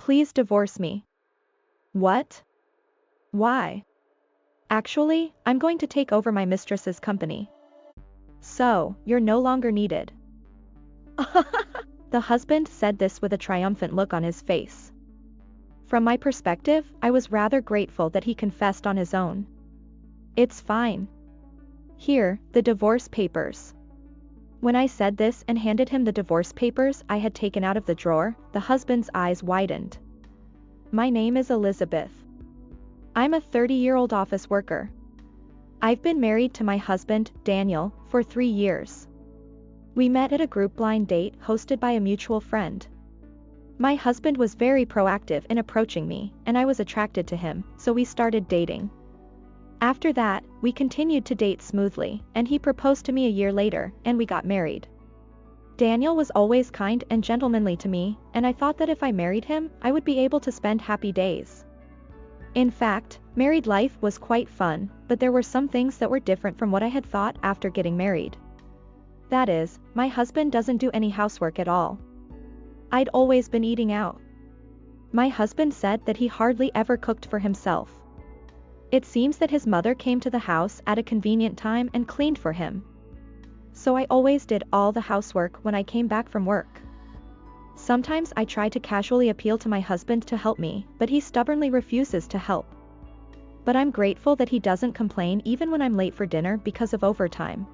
Please divorce me. What? Why? Actually, I'm going to take over my mistress's company. So, you're no longer needed. The husband said this with a triumphant look on his face. From my perspective, I was rather grateful that he confessed on his own. It's fine. Here, the divorce papers. When I said this and handed him the divorce papers I had taken out of the drawer, the husband's eyes widened. My name is Elizabeth. I'm a 30-year-old office worker. I've been married to my husband, Daniel, for 3 years. We met at a group blind date hosted by a mutual friend. My husband was very proactive in approaching me, and I was attracted to him, so we started dating. After that, we continued to date smoothly, and he proposed to me a year later, and we got married. Daniel was always kind and gentlemanly to me, and I thought that if I married him, I would be able to spend happy days. In fact, married life was quite fun, but there were some things that were different from what I had thought after getting married. That is, my husband doesn't do any housework at all. I'd always been eating out. My husband said that he hardly ever cooked for himself. It seems that his mother came to the house at a convenient time and cleaned for him. So I always did all the housework when I came back from work. Sometimes I try to casually appeal to my husband to help me, but he stubbornly refuses to help. But I'm grateful that he doesn't complain even when I'm late for dinner because of overtime.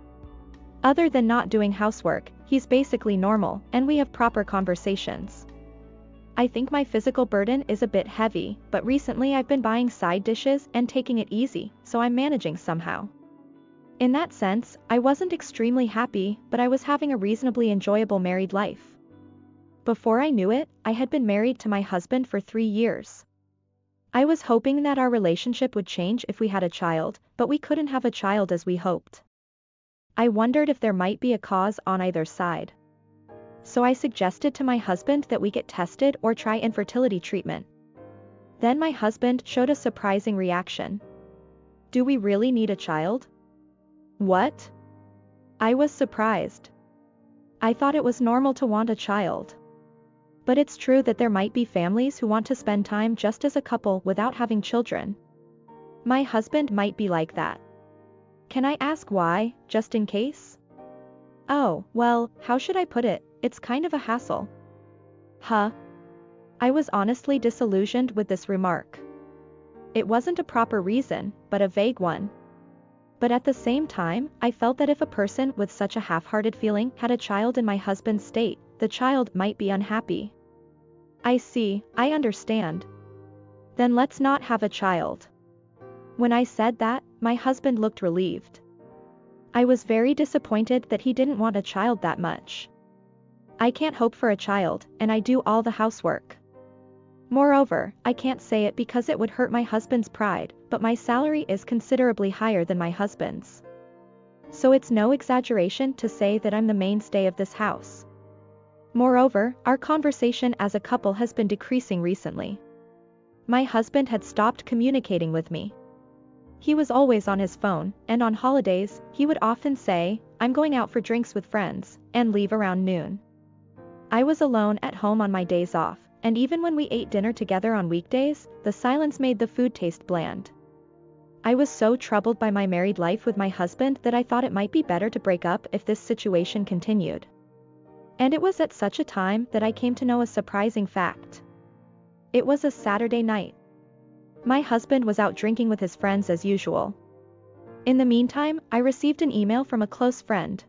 Other than not doing housework, he's basically normal, and we have proper conversations. I think my physical burden is a bit heavy, but recently I've been buying side dishes and taking it easy, so I'm managing somehow. In that sense, I wasn't extremely happy, but I was having a reasonably enjoyable married life. Before I knew it, I had been married to my husband for 3 years. I was hoping that our relationship would change if we had a child, but we couldn't have a child as we hoped. I wondered if there might be a cause on either side. So I suggested to my husband that we get tested or try infertility treatment. Then my husband showed a surprising reaction. Do we really need a child? What? I was surprised. I thought it was normal to want a child. But it's true that there might be families who want to spend time just as a couple without having children. My husband might be like that. Can I ask why, just in case? Oh, well, how should I put it? It's kind of a hassle. Huh? I was honestly disillusioned with this remark. It wasn't a proper reason, but a vague one. But at the same time, I felt that if a person with such a half-hearted feeling had a child in my husband's state, the child might be unhappy. I see, I understand. Then let's not have a child. When I said that, my husband looked relieved. I was very disappointed that he didn't want a child that much. I can't hope for a child, and I do all the housework. Moreover, I can't say it because it would hurt my husband's pride, but my salary is considerably higher than my husband's. So it's no exaggeration to say that I'm the mainstay of this house. Moreover, our conversation as a couple has been decreasing recently. My husband had stopped communicating with me. He was always on his phone, and on holidays, he would often say, "I'm going out for drinks with friends," and leave around noon. I was alone at home on my days off, and even when we ate dinner together on weekdays, the silence made the food taste bland. I was so troubled by my married life with my husband that I thought it might be better to break up if this situation continued. And it was at such a time that I came to know a surprising fact. It was a Saturday night. My husband was out drinking with his friends as usual. In the meantime, I received an email from a close friend.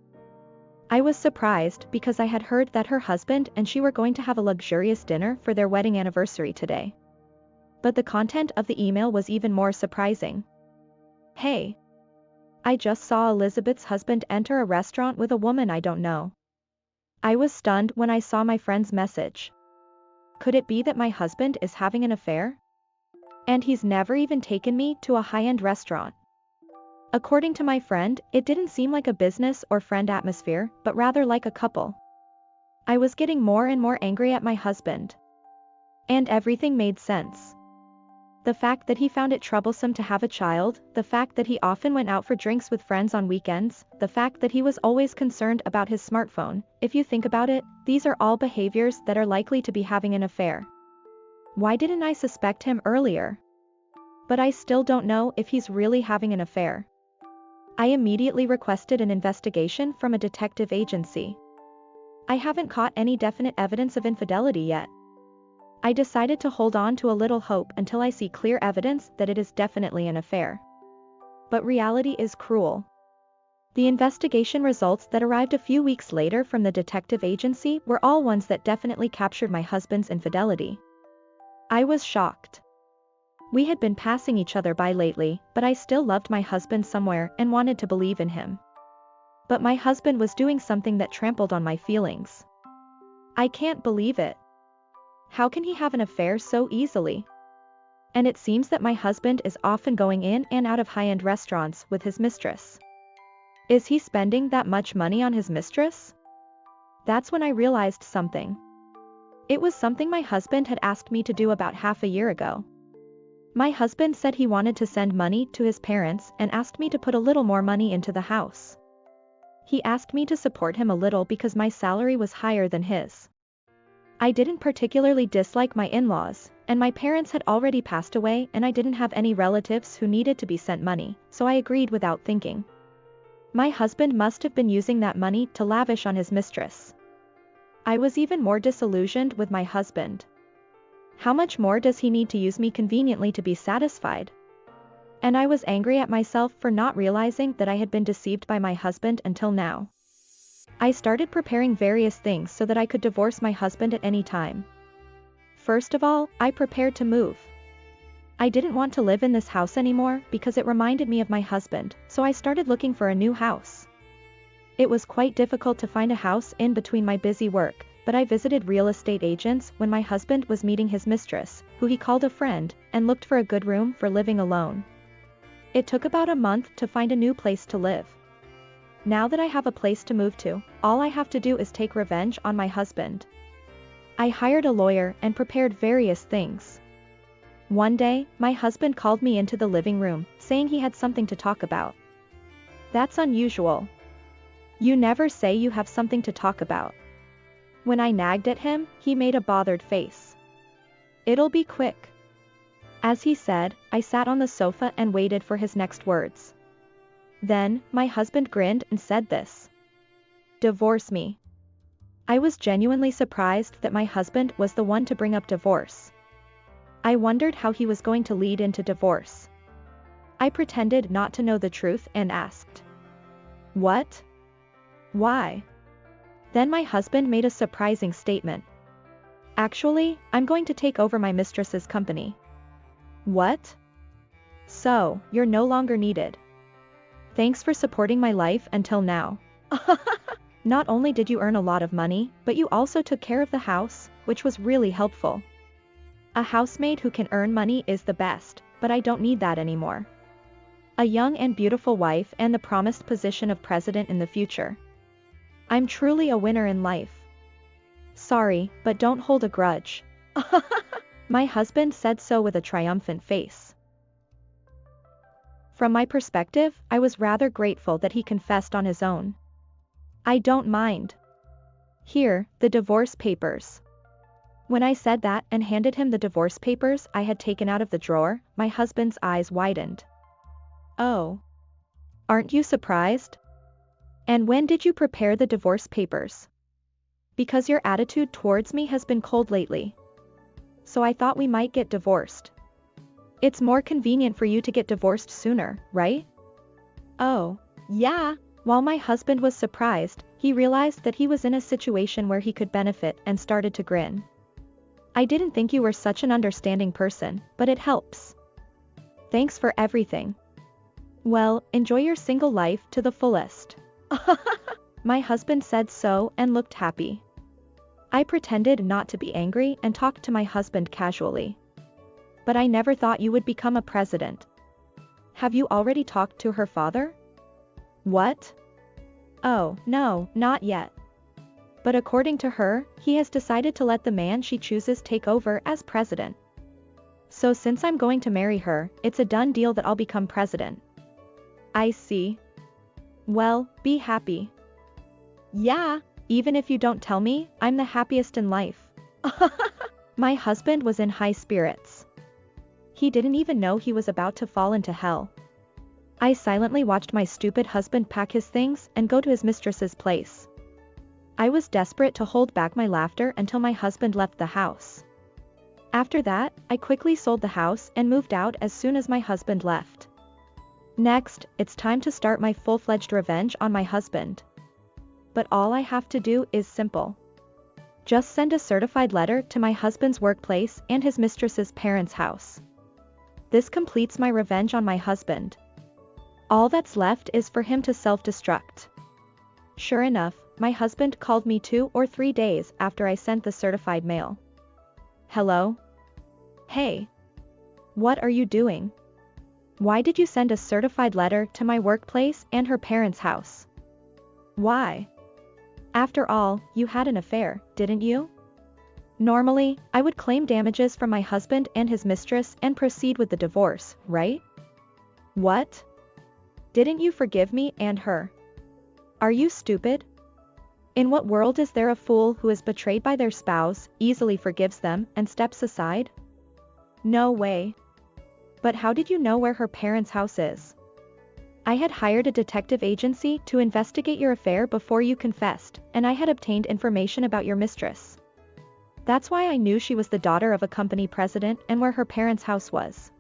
I was surprised because I had heard that her husband and she were going to have a luxurious dinner for their wedding anniversary today. But the content of the email was even more surprising. Hey! I just saw Elizabeth's husband enter a restaurant with a woman I don't know. I was stunned when I saw my friend's message. Could it be that my husband is having an affair? And he's never even taken me to a high-end restaurant. According to my friend, it didn't seem like a business or friend atmosphere, but rather like a couple. I was getting more and more angry at my husband. And everything made sense. The fact that he found it troublesome to have a child, the fact that he often went out for drinks with friends on weekends, the fact that he was always concerned about his smartphone. If you think about it, these are all behaviors that are likely to be having an affair. Why didn't I suspect him earlier? But I still don't know if he's really having an affair. I immediately requested an investigation from a detective agency. I haven't caught any definite evidence of infidelity yet. I decided to hold on to a little hope until I see clear evidence that it is definitely an affair. But reality is cruel. The investigation results that arrived a few weeks later from the detective agency were all ones that definitely captured my husband's infidelity. I was shocked. We had been passing each other by lately, but I still loved my husband somewhere and wanted to believe in him. But my husband was doing something that trampled on my feelings. I can't believe it. How can he have an affair so easily? And it seems that my husband is often going in and out of high-end restaurants with his mistress. Is he spending that much money on his mistress? That's when I realized something. It was something my husband had asked me to do about half a year ago. My husband said he wanted to send money to his parents and asked me to put a little more money into the house. He asked me to support him a little because my salary was higher than his. I didn't particularly dislike my in-laws, and my parents had already passed away and I didn't have any relatives who needed to be sent money, so I agreed without thinking. My husband must have been using that money to lavish on his mistress. I was even more disillusioned with my husband. How much more does he need to use me conveniently to be satisfied? And I was angry at myself for not realizing that I had been deceived by my husband until now. I started preparing various things so that I could divorce my husband at any time. First of all, I prepared to move. I didn't want to live in this house anymore because it reminded me of my husband, so I started looking for a new house. It was quite difficult to find a house in between my busy work, but I visited real estate agents when my husband was meeting his mistress, who he called a friend, and looked for a good room for living alone. It took about a month to find a new place to live. Now that I have a place to move to, all I have to do is take revenge on my husband. I hired a lawyer and prepared various things. One day, my husband called me into the living room, saying he had something to talk about. That's unusual. You never say you have something to talk about. When I nagged at him, he made a bothered face. It'll be quick. As he said, I sat on the sofa and waited for his next words. Then, my husband grinned and said this. Divorce me. I was genuinely surprised that my husband was the one to bring up divorce. I wondered how he was going to lead into divorce. I pretended not to know the truth and asked. What? Why? Then my husband made a surprising statement. Actually, I'm going to take over my mistress's company. What? So, you're no longer needed. Thanks for supporting my life until now. Not only did you earn a lot of money, but you also took care of the house, which was really helpful. A housemaid who can earn money is the best, but I don't need that anymore. A young and beautiful wife and the promised position of president in the future. I'm truly a winner in life. Sorry, but don't hold a grudge. My husband said so with a triumphant face. From my perspective, I was rather grateful that he confessed on his own. I don't mind. Here, the divorce papers. When I said that and handed him the divorce papers I had taken out of the drawer, my husband's eyes widened. Oh. Aren't you surprised? And when did you prepare the divorce papers? Because your attitude towards me has been cold lately. So I thought we might get divorced. It's more convenient for you to get divorced sooner, right? Oh, yeah. While my husband was surprised, he realized that he was in a situation where he could benefit and started to grin. I didn't think you were such an understanding person, but it helps. Thanks for everything. Well, enjoy your single life to the fullest. My husband said so and looked happy. I pretended not to be angry and talked to my husband casually. But I never thought you would become a president. Have you already talked to her father? What? Oh, no, not yet. But according to her, he has decided to let the man she chooses take over as president. So since I'm going to marry her, it's a done deal that I'll become president. I see. Well, be happy. Yeah, even if you don't tell me, I'm the happiest in life. My husband was in high spirits. He didn't even know he was about to fall into hell. I silently watched my stupid husband pack his things and go to his mistress's place. I was desperate to hold back my laughter until my husband left the house. After that, I quickly sold the house and moved out as soon as my husband left. Next, it's time to start my full-fledged revenge on my husband. But all I have to do is simple. Just send a certified letter to my husband's workplace and his mistress's parents' house. This completes my revenge on my husband. All that's left is for him to self-destruct. Sure enough, my husband called me 2 or 3 days after I sent the certified mail. Hello? Hey. What are you doing? Why did you send a certified letter to my workplace and her parents' house? Why? After all, you had an affair, didn't you? Normally, I would claim damages from my husband and his mistress and proceed with the divorce, right? What? Didn't you forgive me and her? Are you stupid? In what world is there a fool who is betrayed by their spouse, easily forgives them, and steps aside? No way. But how did you know where her parents' house is? I had hired a detective agency to investigate your affair before you confessed, and I had obtained information about your mistress. That's why I knew she was the daughter of a company president and where her parents' house was.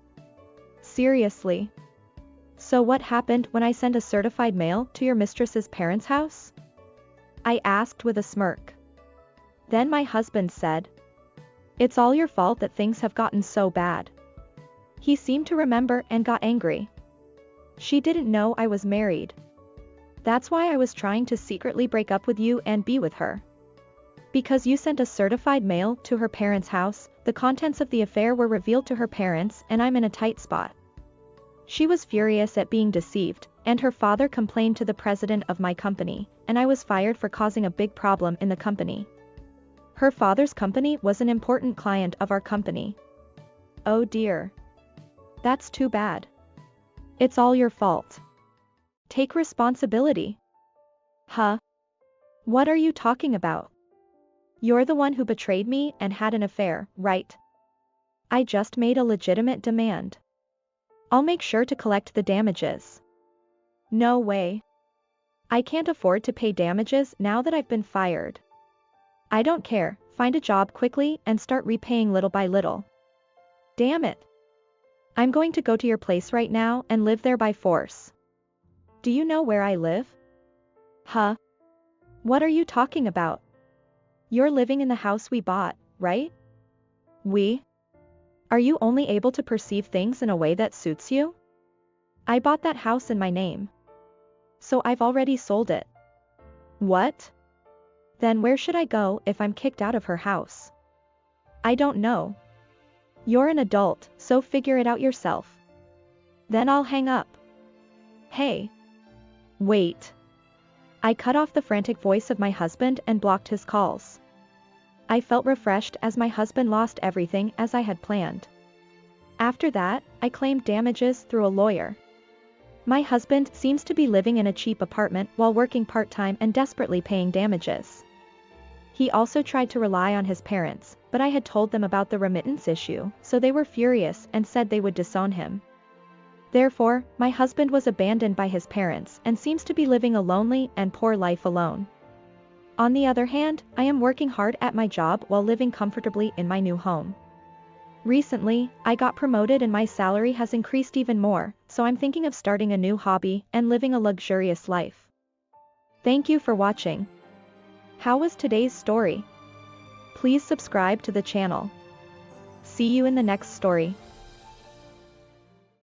Seriously. So what happened when I sent a certified mail to your mistress's parents' house? I asked with a smirk. Then my husband said, "It's all your fault that things have gotten so bad." He seemed to remember and got angry. She didn't know I was married. That's why I was trying to secretly break up with you and be with her. Because you sent a certified mail to her parents' house, the contents of the affair were revealed to her parents and I'm in a tight spot. She was furious at being deceived, and her father complained to the president of my company, and I was fired for causing a big problem in the company. Her father's company was an important client of our company. Oh dear. That's too bad. It's all your fault. Take responsibility. Huh? What are you talking about? You're the one who betrayed me and had an affair, right? I just made a legitimate demand. I'll make sure to collect the damages. No way. I can't afford to pay damages now that I've been fired. I don't care, find a job quickly and start repaying little by little. Damn it. I'm going to go to your place right now and live there by force. Do you know where I live? Huh? What are you talking about? You're living in the house we bought, right? We? Are you only able to perceive things in a way that suits you? I bought that house in my name. So I've already sold it. What? Then where should I go if I'm kicked out of her house? I don't know. You're an adult, so figure it out yourself. Then I'll hang up. Hey. Wait. I cut off the frantic voice of my husband and blocked his calls. I felt refreshed as my husband lost everything as I had planned. After that, I claimed damages through a lawyer. My husband seems to be living in a cheap apartment while working part-time and desperately paying damages. He also tried to rely on his parents, but I had told them about the remittance issue, so they were furious and said they would disown him. Therefore, my husband was abandoned by his parents and seems to be living a lonely and poor life alone. On the other hand, I am working hard at my job while living comfortably in my new home. Recently, I got promoted and my salary has increased even more, so I'm thinking of starting a new hobby and living a luxurious life. Thank you for watching. How was today's story? Please subscribe to the channel. See you in the next story.